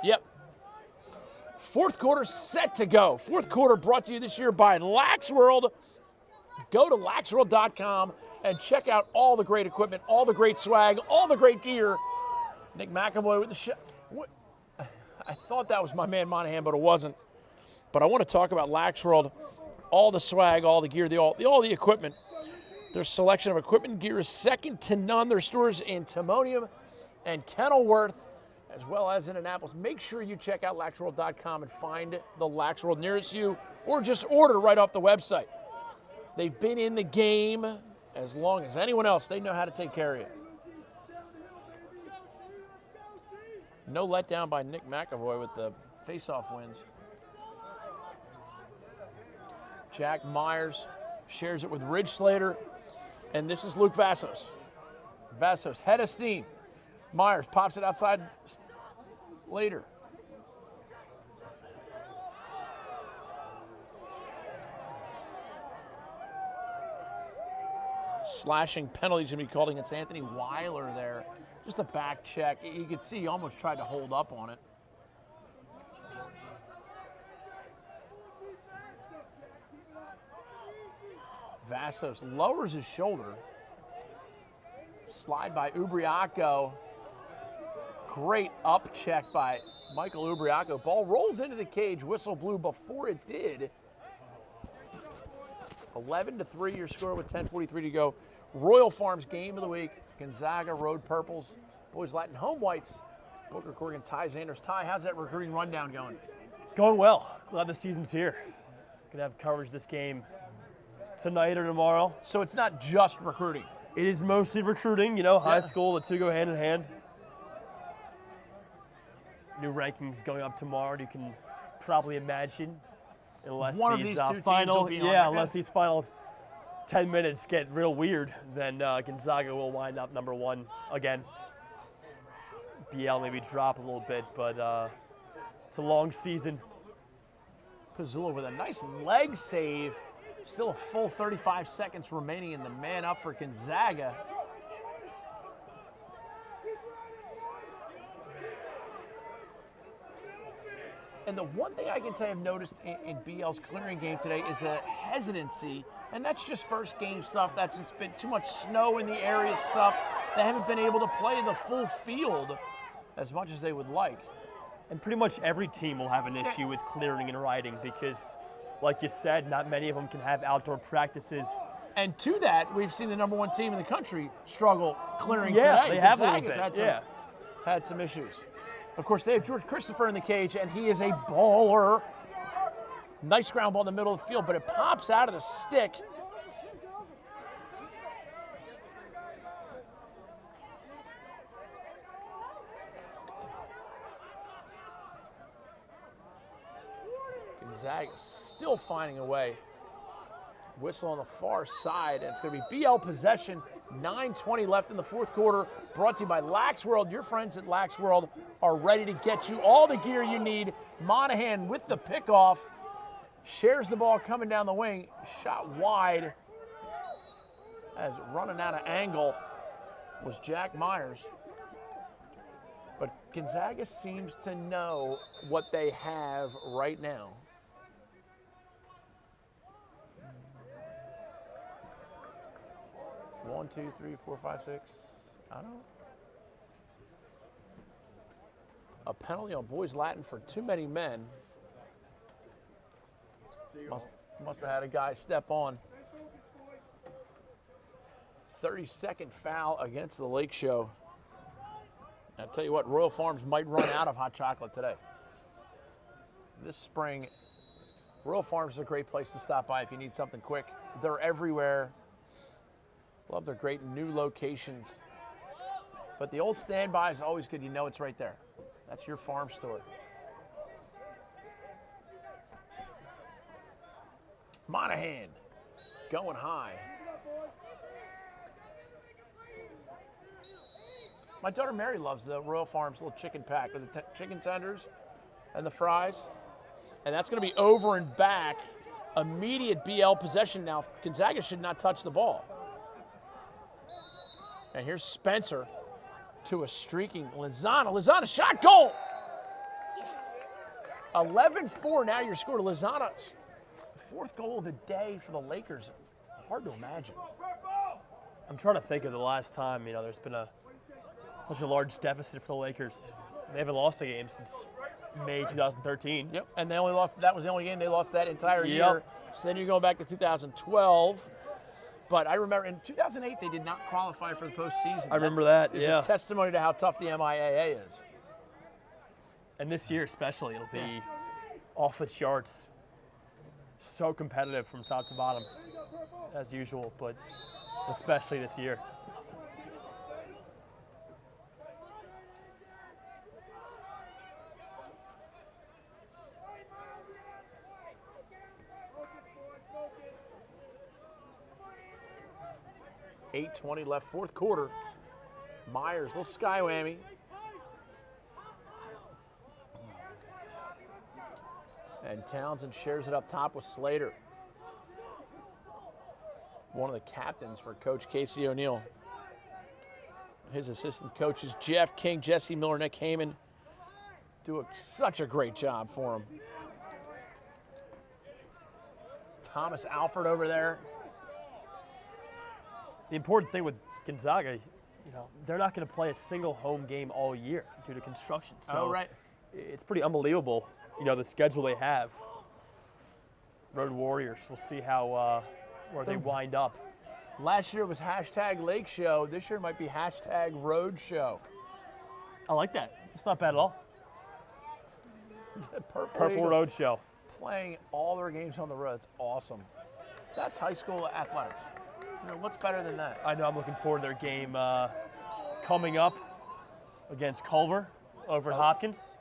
Yep. Fourth quarter set to go. Fourth quarter brought to you this year by Lax World. Go to laxworld.com and check out all the great equipment, all the great swag, all the great gear. Nick McAvoy with the shot. I thought that was my man Monahan, but it wasn't. But I want to talk about Lax World. All the swag, all the gear, all the equipment. Their selection of equipment and gear is second to none. Their stores in Timonium and Kenilworth, as well as in Annapolis. Make sure you check out laxworld.com and find the Lax World nearest you, or just order right off the website. They've been in the game as long as anyone else. They know how to take care of you. No letdown by Nick McAvoy with the face-off wins. Jack Myers shares it with Ridge Slater, and this is Luke Vassos. Vassos, head of steam. Myers pops it outside later. Slashing penalties going to be called against Anthony Weiler there. Just a back check. You could see he almost tried to hold up on it. Vassos lowers his shoulder. Slide by Ubriaco. Great up check by Michael Ubriaco. Ball rolls into the cage. Whistle blew before it did. 11-3 your score with 10:43 to go. Royal Farms game of the week. Gonzaga Road Purples. Boys Latin home whites. Booker Corrigan, Ty Zanders. Ty, how's that recruiting rundown going? Going well. Glad the season's here. Gonna have coverage this game tonight or tomorrow. So it's not just recruiting. It is mostly recruiting. You know, high school, the two go hand in hand. New rankings going up tomorrow. You can probably imagine, unless these final, unless these final 10 minutes get real weird, then Gonzaga will wind up number one again. BL maybe drop a little bit, but it's a long season. Pazula with a nice leg save. Still a full 35 seconds remaining in the man up for Gonzaga. And the one thing I can tell you I've noticed in BL's clearing game today is a hesitancy, and that's just first game stuff. It's been too much snow in the area stuff. They haven't been able to play the full field as much as they would like. And pretty much every team will have an issue with clearing and riding because, like you said, not many of them can have outdoor practices. And to that, we've seen the number one team in the country struggle clearing today. Yeah, they have a little bit. Had some issues. Of course, they have George Christopher in the cage, and he is a baller. Nice ground ball in the middle of the field, but it pops out of the stick. Gonzaga still finding a way. Whistle on the far side, and it's going to be BL possession. 9:20 left in the fourth quarter. Brought to you by Lax World. Your friends at Lax World are ready to get you all the gear you need. Monahan with the pickoff. Shares the ball coming down the wing. Shot wide. As running out of angle was Jack Myers. But Gonzaga seems to know what they have right now. One, two, three, four, five, six. I don't know. A penalty on boys Latin for too many men. Must have had a guy step on. 30-second foul against the Lake Show. I'll tell you what, Royal Farms might run out of hot chocolate today. This spring, Royal Farms is a great place to stop by if you need something quick. They're everywhere. Love their great new locations. But the old standby is always good. You know it's right there. That's your farm store. Monahan going high. My daughter Mary loves the Royal Farms little chicken pack with the chicken tenders and the fries. And that's going to be over and back. Immediate BL possession now. Gonzaga should not touch the ball. And here's Spencer to a streaking Lozano. Lozano shot, goal! 11-4 now your score to Lozano's. Fourth goal of the day for the Lakers. Hard to imagine. I'm trying to think of the last time, there's been such a large deficit for the Lakers. They haven't lost a game since May 2013. Yep, and they only lost. That was the only game they lost that entire year. So then you're going back to 2012. But I remember in 2008 they did not qualify for the postseason. I remember that. Is a testimony to how tough the MIAA is. And this year especially, it'll be off the charts. So competitive from top to bottom, as usual, but especially this year. .8:20 left, fourth quarter. Myers, little sky whammy. And Townsend shares it up top with Slater. One of the captains for Coach Casey O'Neill. His assistant coaches, Jeff King, Jesse Miller, Nick Heyman, do such a great job for him. Thomas Alford over there. The important thing with Gonzaga, they're not going to play a single home game all year due to construction. So it's pretty unbelievable, the schedule they have. Road Warriors. We'll see how where they wind up. Last year was #Lake Show. This year might be #Road Show. I like that. It's not bad at all. Purple Road Show. Playing all their games on the road. It's awesome. That's high school athletics. What's better than that? I know. I'm looking forward to their game coming up against Culver over at Hopkins,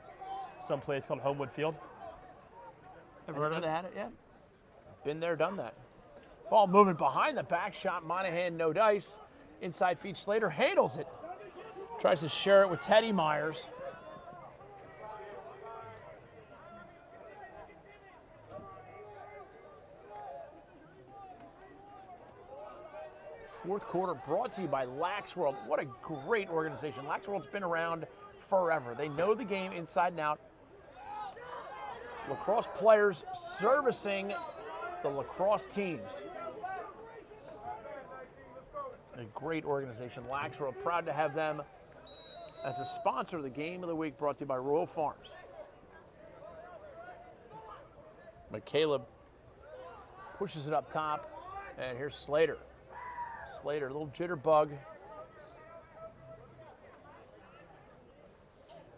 some place called Homewood Field. Ever heard of they had it yet? Been there, done that. Ball moving behind the back shot. Monahan, no dice. Inside feed, Slater handles it. Tries to share it with Teddy Myers. Fourth quarter brought to you by Lax World. What a great organization. Lax World's been around forever. They know the game inside and out. Lacrosse players servicing the lacrosse teams. A great organization. Lax World, proud to have them as a sponsor of the Game of the Week, brought to you by Royal Farms. McCaleb pushes it up top, and here's Slater. Slater, a little jitterbug.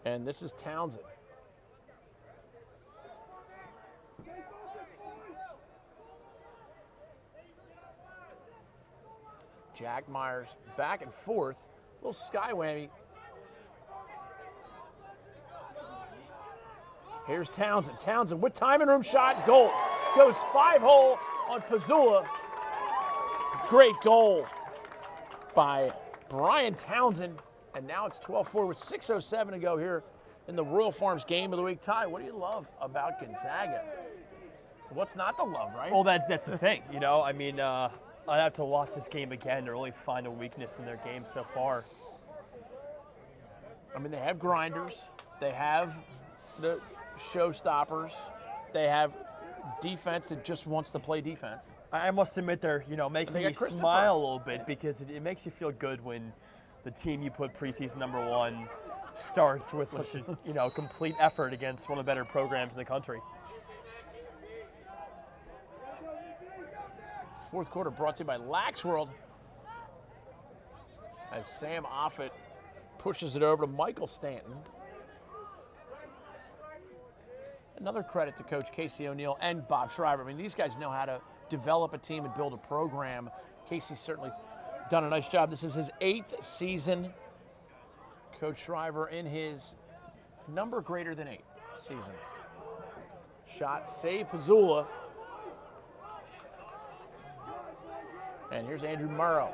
And this is Townsend. Jack Myers back and forth. A little sky whammy. Here's Townsend. Townsend with time and room shot. Goal. Goes 5-hole on Pazula. Great goal by Brian Townsend. And now it's 12-4 with 6:07 to go here in the Royal Farms Game of the Week. Ty, what do you love about Gonzaga? What's not to love, right? Well, that's the thing. I'd have to watch this game again to really find a weakness in their game so far. They have grinders. They have the showstoppers. They have defense that just wants to play defense. I must admit they're, making me smile a little bit because it makes you feel good when the team you put preseason #1 starts with such a, complete effort against one of the better programs in the country. Fourth quarter brought to you by Lax World. As Sam Offit pushes it over to Michael Stanton. Another credit to Coach Casey O'Neill and Bob Schreiber. These guys know how to develop a team and build a program. Casey's certainly done a nice job. This is his 8th season. Coach Schreiber in his number greater than 8 season. Shot, save Pazula. And here's Andrew Murrow.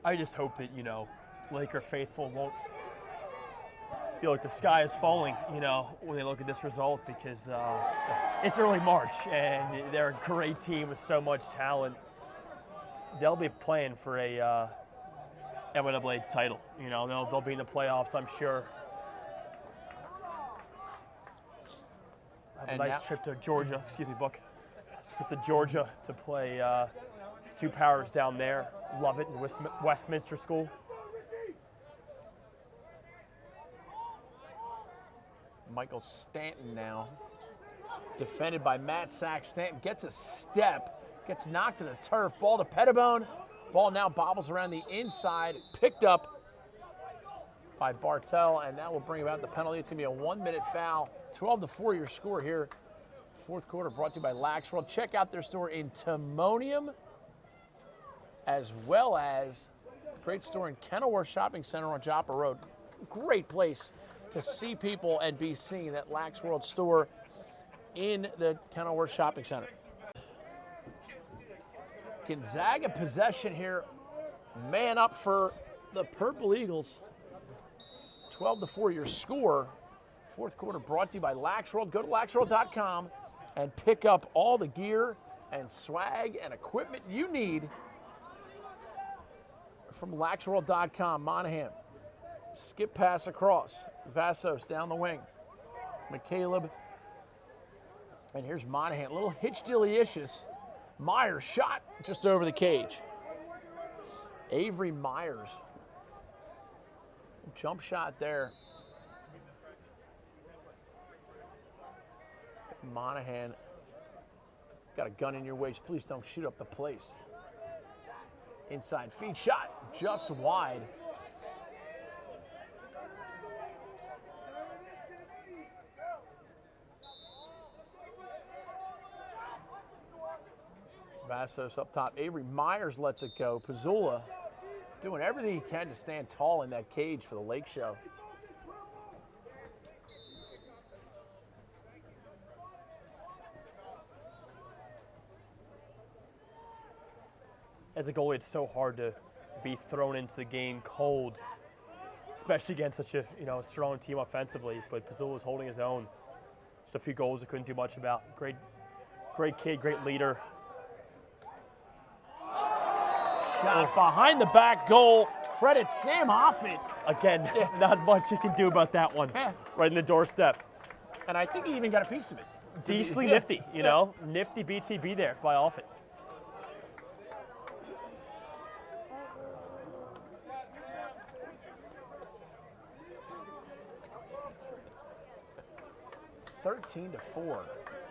I just hope that, Laker faithful won't feel like the sky is falling, when they look at this result, because it's early March and they're a great team with so much talent. They'll be playing for a NCAA title. They'll be in the playoffs, I'm sure. have a nice trip to Georgia. Excuse me, Book. Trip to Georgia to play 2 powers down there. Love it in Westminster School. Michael Stanton now, defended by Matt Sachs. Stanton gets a step, gets knocked to the turf. Ball to Pettibone. Ball now bobbles around the inside, picked up by Bartel, and that will bring about the penalty. It's going to be a 1-minute foul. 12-4 your score here. Fourth quarter brought to you by Lax World. Check out their store in Timonium, as well as a great store in Kenilworth Shopping Center on Joppa Road. Great place to see people and be seen, that Lax World store in the Kenilworth Shopping Center. Gonzaga possession here. Man up for the Purple Eagles. 12-4 your score. Fourth quarter brought to you by Lax World. Go to laxworld.com and pick up all the gear and swag and equipment you need from laxworld.com. Monahan, skip pass across. Vassos down the wing. McCaleb. And here's Monahan. A little hitch-dilly-icious. Myers shot just over the cage. Avery Myers. Jump shot there. Monahan. Got a gun in your waist. Please don't shoot up the place. Inside feed shot. Just wide. Vassos up top. Avery Myers lets it go. Pizzula doing everything he can to stand tall in that cage for the Lake Show. As a goalie, it's so hard to be thrown into the game cold, especially against such a strong team offensively. But Pizzula was holding his own. Just a few goals he couldn't do much about. Great kid, great leader. Shot behind the back goal. Credit Sam Offit. Again, not much you can do about that one. Right in the doorstep. And I think he even got a piece of it. Decently nifty, Nifty BTB there by Offit. (13-4).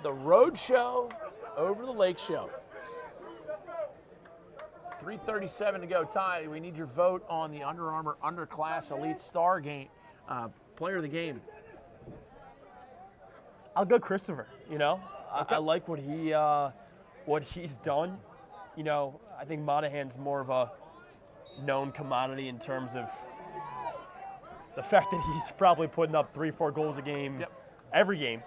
The road show over the Lake Show. 3:37 to go. Ty, we need your vote on the Under Armour Underclass Elite Star game, player of the game. I'll go Christopher. Okay. I like what he's done. I think Monahan's more of a known commodity in terms of the fact that he's probably putting up 3-4 goals a game every game.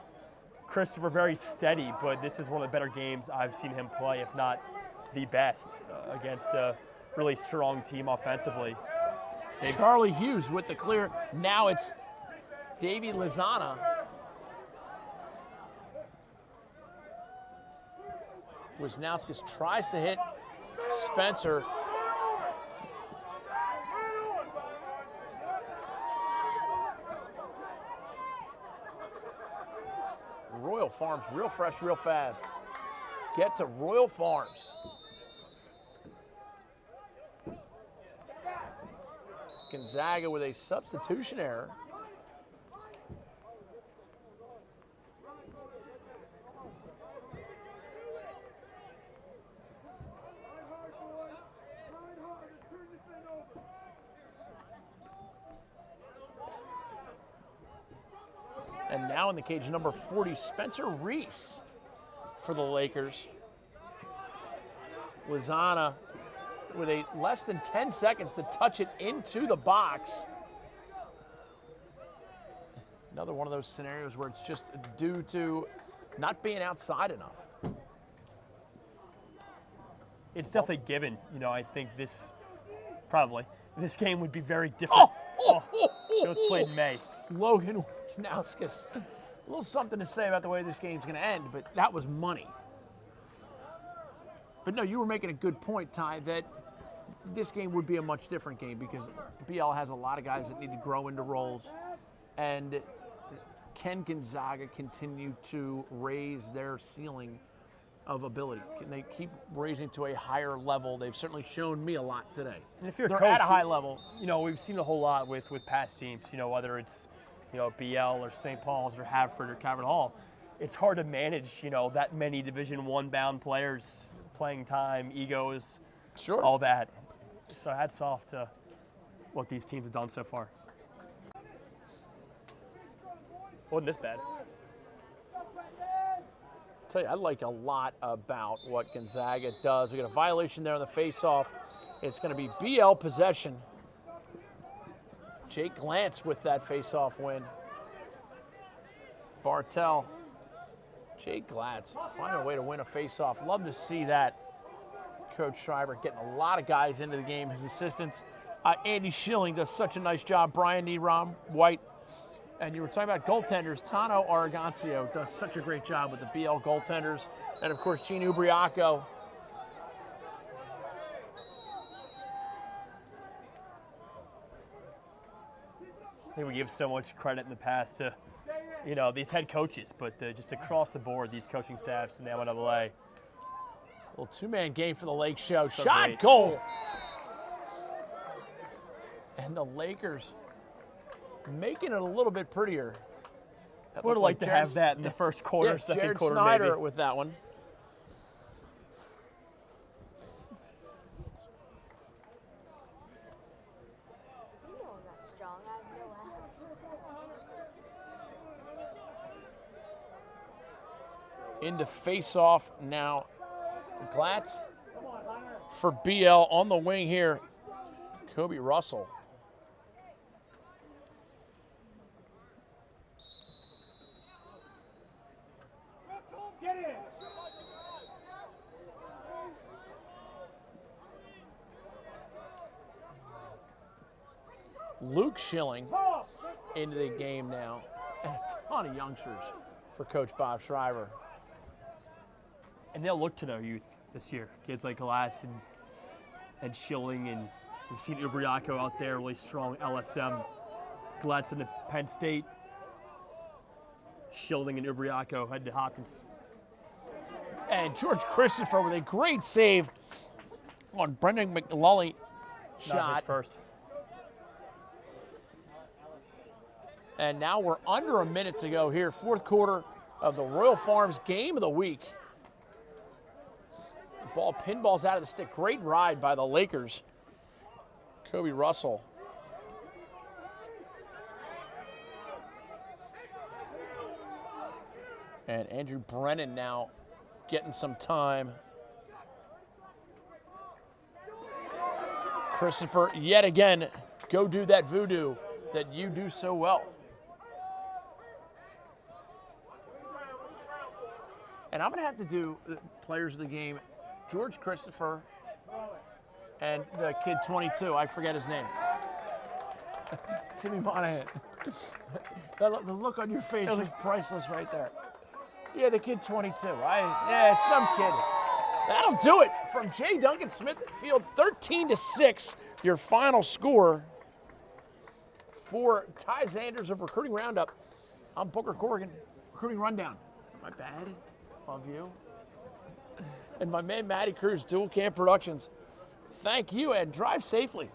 Christopher very steady, but this is one of the better games I've seen him play, if not the best, against a really strong team offensively. Charlie Hughes with the clear. Now it's Davey Lozana. Wisnauskas tries to hit Spencer. Royal Farms, real fresh, real fast. Get to Royal Farms. Gonzaga with a substitution error. And now in the cage, number 40, Spencer Reese for the Lakers. Lozana with a less than 10 seconds to touch it into the box. Another one of those scenarios where it's just due to not being outside enough. It's definitely given. I think this game would be very different. It was played in May. Logan Wisnauskas. A little something to say about the way this game's going to end, but that was money. But no, you were making a good point, Ty, that this game would be a much different game because BL has a lot of guys that need to grow into roles. And can Gonzaga continue to raise their ceiling of ability? Can they keep raising to a higher level? They've certainly shown me a lot today. And if you're They're coach, at a high level. We've seen a whole lot with past teams, whether it's, BL or St. Paul's or Haverford or Calvert Hall. It's hard to manage, that many Division I bound players, playing time, egos, sure, all that. So hats off to what these teams have done so far. Wasn't this bad? Tell you, I like a lot about what Gonzaga does. We got a violation there on the face-off. It's going to be BL possession. Jake Glantz with that face-off win. Bartel. Jake Glantz finding a way to win a face-off. Love to see that. Coach Schreiber getting a lot of guys into the game. His assistants. Andy Schilling does such a nice job. Brian Needrom, White. And you were talking about goaltenders. Tano Aragoncio does such a great job with the BL goaltenders. And, of course, Gene Ubriaco. I think we give so much credit in the past to, these head coaches, but just across the board, these coaching staffs in the MLA. Little two-man game for the Lake Show. So Shot, great. goal. And the Lakers making it a little bit prettier. Would have liked to have that in the first quarter, second Jared quarter Snyder maybe. with that one. Into face-off now. Glatz for BL on the wing here. Kobe Russell. Luke Schilling into the game now. And a ton of youngsters for Coach Bob Schreiber. And they'll look to their youth this year. Kids like Glass and Schilling, and we've seen Ubriaco out there, really strong LSM. Glass in the Penn State. Schilling and Ubriaco head to Hopkins. And George Christopher with a great save on Brendan McNully shot. Not his first. And now we're under a minute to go here. Fourth quarter of the Royal Farms Game of the Week. The ball pinballs out of the stick. Great ride by the Lakers. Kobe Russell. And Andrew Brennan now getting some time. Christopher, yet again, go do that voodoo that you do so well. And I'm going to have to do the players of the game. George Christopher and the kid 22. I forget his name. Timmy Monahan. The look on your face was priceless right there. Yeah, the kid 22. Some kid. That'll do it from J. Duncan Smith at Field. 13-6, your final score for Ty Zanders of Recruiting Roundup. I'm Booker Corrigan, Recruiting Rundown. My bad. Love you. And my man, Matty Cruz, Dual Camp Productions. Thank you and drive safely.